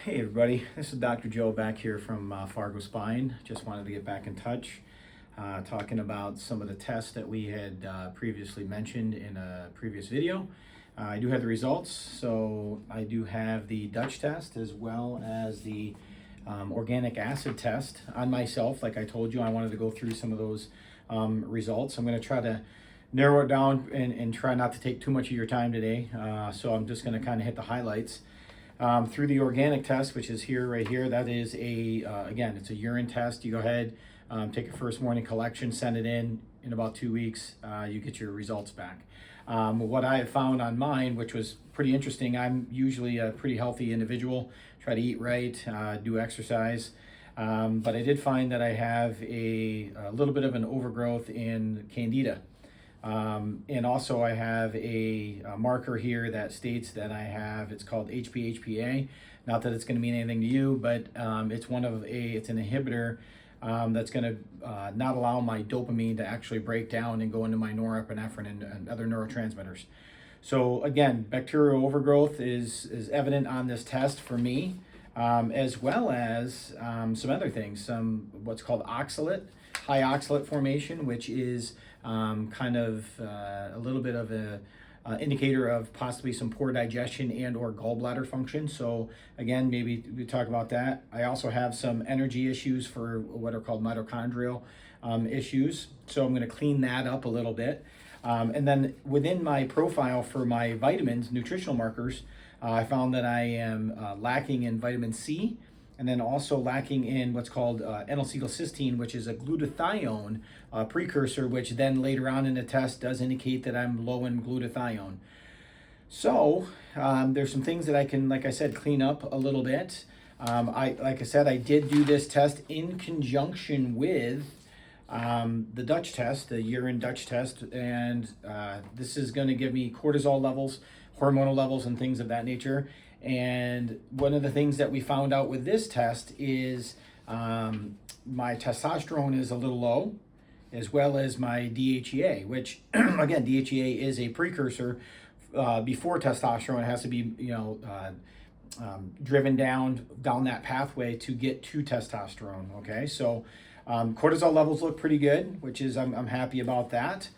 Hey everybody, this is Dr. Joe back here from Fargo Spine. Just wanted to get back in touch, talking about some of the tests that we had previously mentioned in a previous video. I do have the results, so I do have the Dutch test as well as the organic acid test on myself. Like I told you, I wanted to go through some of those results. I'm going to try to narrow it down and try not to take too much of your time today. So I'm just going to kind of hit the highlights. Through the organic test, which is right here, that is again, it's a urine test. You go ahead, take a first morning collection, send it in about 2 weeks, you get your results back. What I have found on mine, which was pretty interesting, I'm usually a pretty healthy individual, try to eat right, do exercise, but I did find that I have a little bit of an overgrowth in candida. And also I have a marker here that states that I have, it's called HPA. Not that it's going to mean anything to you, but it's it's an inhibitor that's going to not allow my dopamine to actually break down and go into my norepinephrine and other neurotransmitters. So again, bacterial overgrowth is evident on this test for me, as well as some other things, some what's called oxalate, high oxalate formation, which is kind of a little bit of a indicator of possibly some poor digestion and or gallbladder function. So again, maybe we talk about that. I also have some energy issues for what are called mitochondrial issues. So I'm going to clean that up a little bit. And then within my profile for my vitamins, nutritional markers, I found that I am lacking in vitamin C, and then also lacking in what's called N-acetylcysteine, which is a glutathione precursor, which then later on in the test does indicate that I'm low in glutathione. So there's some things that I can, like I said, clean up a little bit. Like I said, I did do this test in conjunction with the Dutch test, the urine Dutch test, and this is going to give me cortisol levels, hormonal levels, and things of that nature. And one of the things that we found out with this test is my testosterone is a little low, as well as my DHEA, which again, DHEA is a precursor before testosterone. It has to be, driven down that pathway to get to testosterone. Okay, so cortisol levels look pretty good, which is I'm happy about that.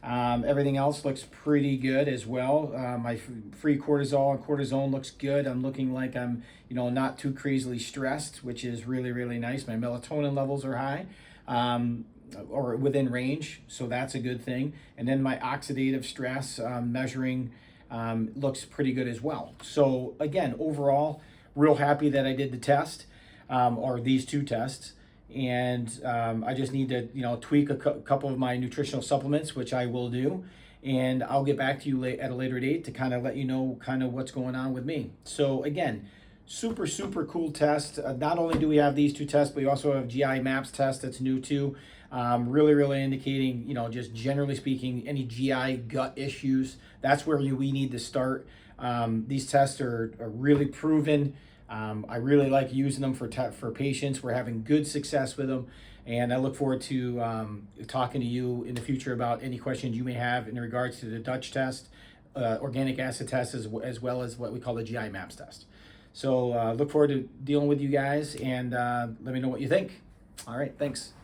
Everything else looks pretty good as well. My free cortisol and cortisone looks good. I'm looking like I'm, not too crazily stressed, which is really, really nice. My melatonin levels are high, or within range, so that's a good thing. And then my oxidative stress measuring looks pretty good as well. So again, overall, real happy that I did the test, or these two tests. And I just need to, tweak a couple of my nutritional supplements, which I will do. And I'll get back to you at a later date to kind of let you know kind of what's going on with me. So again, super, super cool test. Not only do we have these two tests, but we also have GI MAPS test that's new too. Really, really indicating, just generally speaking, any GI gut issues. That's where we need to start. These tests are really proven. I really like using them for patients. We're having good success with them, and I look forward to talking to you in the future about any questions you may have in regards to the Dutch test, organic acid test, as well as what we call the GI MAPS test. So look forward to dealing with you guys, and let me know what you think. All right, thanks.